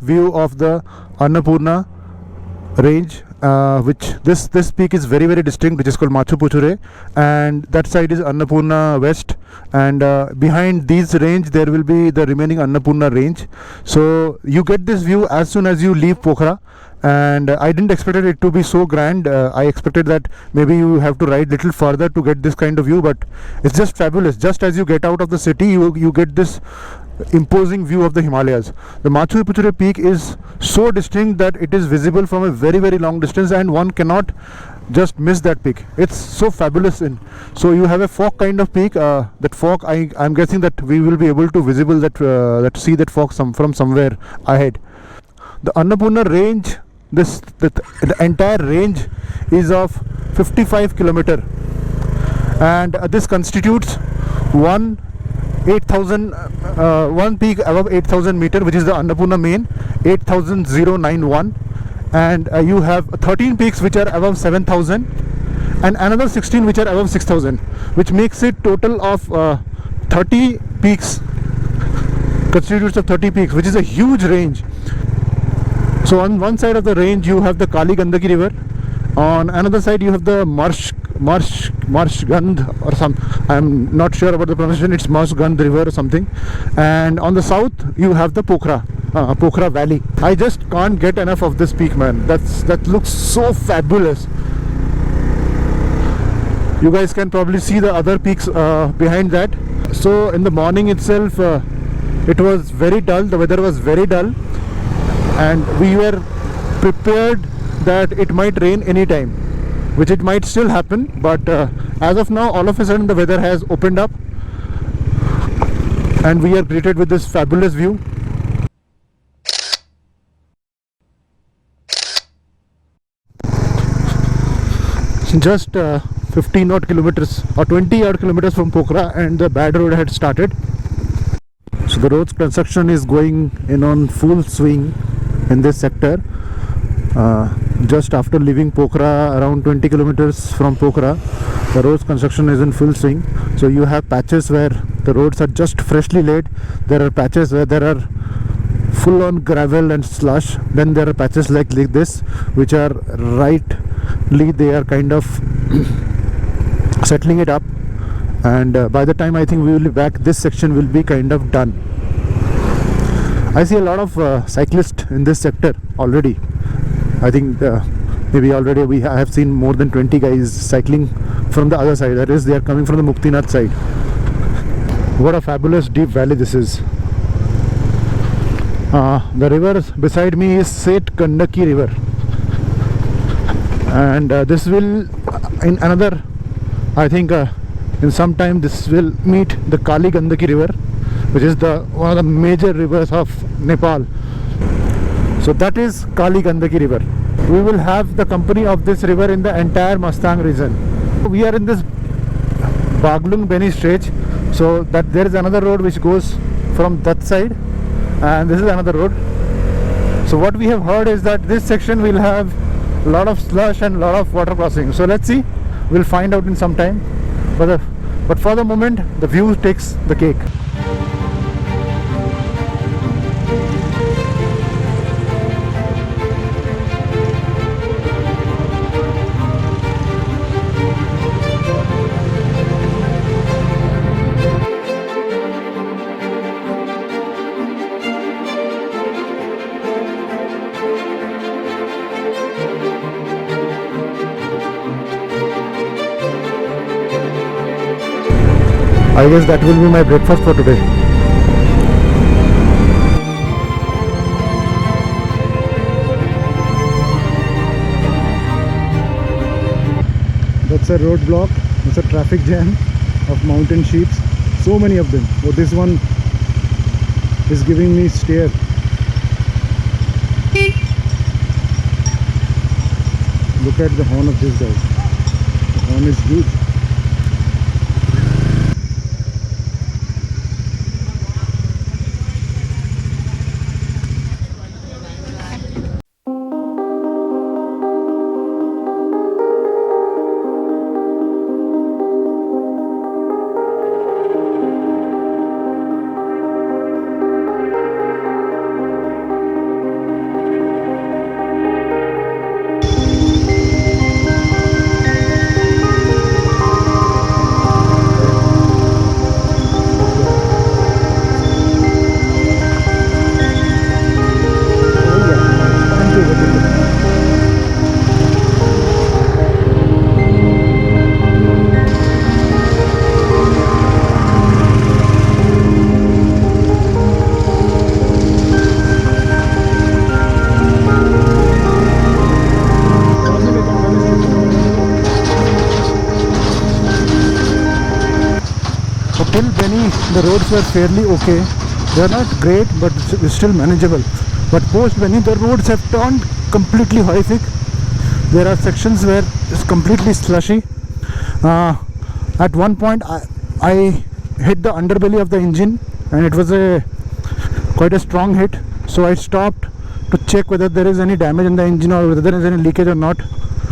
view of the Annapurna range, which this peak is very distinct, which is called Machu Picchu, and that side is Annapurna West, and behind these range there will be the remaining Annapurna range. So you get this view as soon as you leave Pokhara, and I didn't expect it to be so grand. I expected that maybe you have to ride little further to get this kind of view, but it's just fabulous. Just as you get out of the city, you get this imposing view of the Himalayas. The Machu Picchu peak is so distinct that it is visible from a very long distance, and one cannot just miss that peak. It's so fabulous. So you have a fog kind of peak. That fog, I'm guessing that we will be able to visible that see that fog from somewhere ahead. The Annapurna range, the entire range is of 55 kilometer, and this constitutes one peak above 8,000 meter, which is the Annapurna main, 8,091, and you have 13 peaks which are above 7,000, and another 16 which are above 6,000, which makes it total of 30 peaks, constitutes of 30 peaks, which is a huge range. So on one side of the range you have the Kali Gandaki river, on another side you have the Marshgand or some, I'm not sure about the pronunciation, it's Marshgand river or something, and on the south you have the Pokhara valley. I just can't get enough of this peak, man. That looks so fabulous. You guys can probably see the other peaks behind that. So in the morning itself it was very dull, the weather was very dull, and we were prepared that it might rain anytime, which it might still happen, but as of now all of a sudden the weather has opened up and we are greeted with this fabulous view. Just 15 odd kilometers or 20 odd kilometers from Pokhara and the bad road had started. So the road's construction is going in on full swing in this sector. Just after leaving Pokhara, around 20 kilometers from Pokhara, the road's construction is in full swing. So you have patches where the roads are just freshly laid. There are patches where there are full on gravel and slush. Then there are patches like this, which are they are kind of settling it up, and by the time I think we will be back, this section will be kind of done. I see a lot of cyclists in this sector already. I think maybe already I have seen more than 20 guys cycling from the other side. That is, they are coming from the Muktinath side. What a fabulous deep valley this is. The river beside me is Seth Gandaki river, and this will in another, I think in some time this will meet the Kali Gandaki river, which is one of the major rivers of Nepal. So that is Kali Gandaki river. We will have the company of this river in the entire Mastang region. We are in this Baglung Beni stretch, so that there is another road which goes from that side, and this is another road. So what we have heard is that this section will have a lot of slush and a lot of water crossing. So let's see, we'll find out in some time, but for the moment the view takes the cake. I guess that will be my breakfast for today. That's a roadblock. That's a traffic jam of mountain sheep. So many of them. Oh, this one is giving me stare. Look at the horn of this guy. The horn is huge. till Beni the roads were fairly okay. They are not great, but it's still manageable. But post Beni the roads have turned completely horrific. There are sections where it's completely slushy. At one point I hit the underbelly of the engine, and it was quite a strong hit. So I stopped to check whether there is any damage in the engine or whether there is any leakage or not.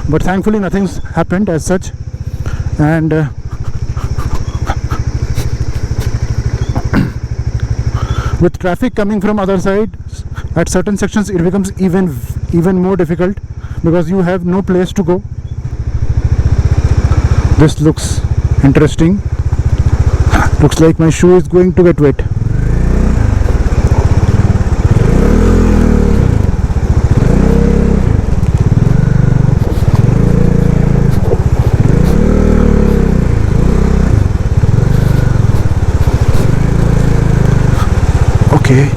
But thankfully nothing's happened as such. And with traffic coming from other side, at certain sections it becomes even more difficult because you have no place to go. This looks interesting. Looks like my shoe is going to get wet. Okay.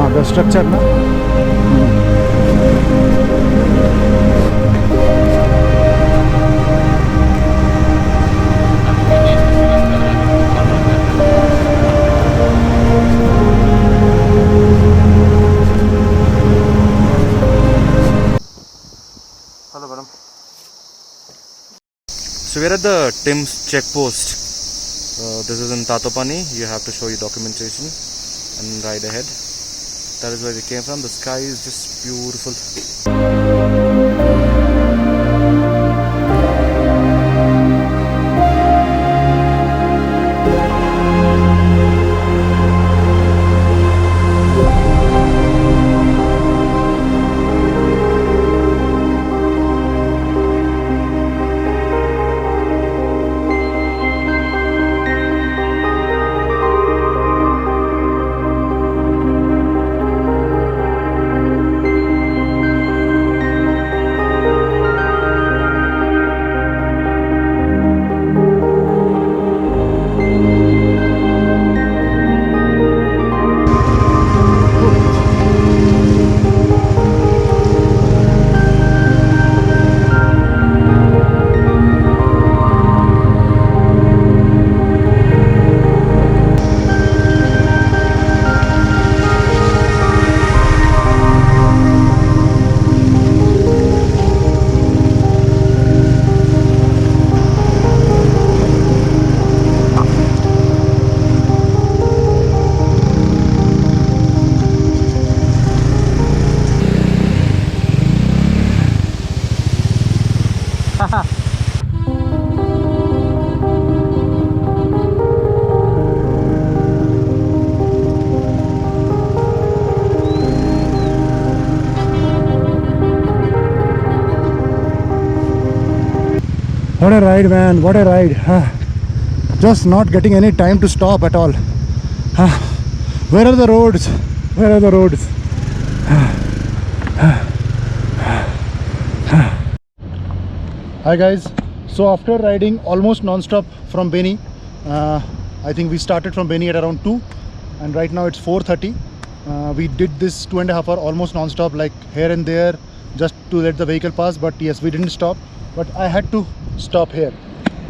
The structure na Hello madam. So we're at the Tim's check post. This is in Tatopani. You have to show your documentation and ride ahead. That is where we came from. The sky is just beautiful. What a ride, man, what a ride. Just not getting any time to stop at all. Where are the roads? Where are the roads? Hi guys, so after riding almost non-stop from Beni, I think we started from Beni at around 2 and right now it's 4:30. We did this 2.5 hour almost non-stop, like here and there, just to let the vehicle pass. But yes, we didn't stop, but I had to stop here.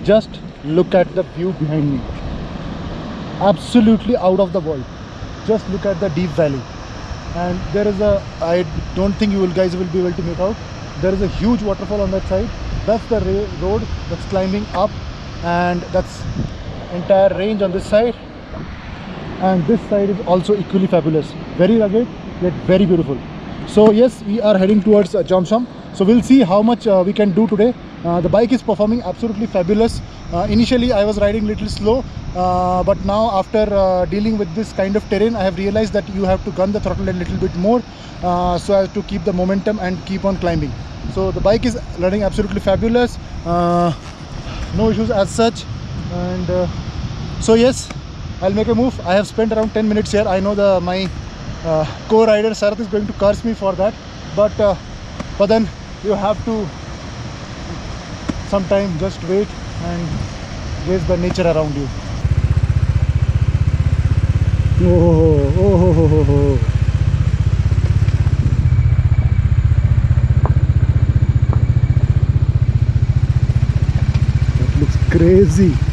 Just look at the view behind me, absolutely out of the world. Just look at the deep valley, and there is a, I don't think you guys will be able to make out, there is a huge waterfall on that side. That's the road that's climbing up, and that's entire range on this side. and this side is also equally fabulous. Very rugged yet very beautiful. So yes, we are heading towards Jomsom. So we'll see how much we can do today. The bike is performing absolutely fabulous. Initially I was riding little slow, but now after dealing with this kind of terrain, I have realized that you have to gun the throttle a little bit more so as to keep the momentum and keep on climbing. So the bike is running absolutely fabulous, no issues as such. And so yes, I'll make a move. I have spent around 10 minutes here. I know my co-rider Sarath is going to curse me for that, but then you have to sometime just wait and gaze the nature around you. Oh. That looks crazy.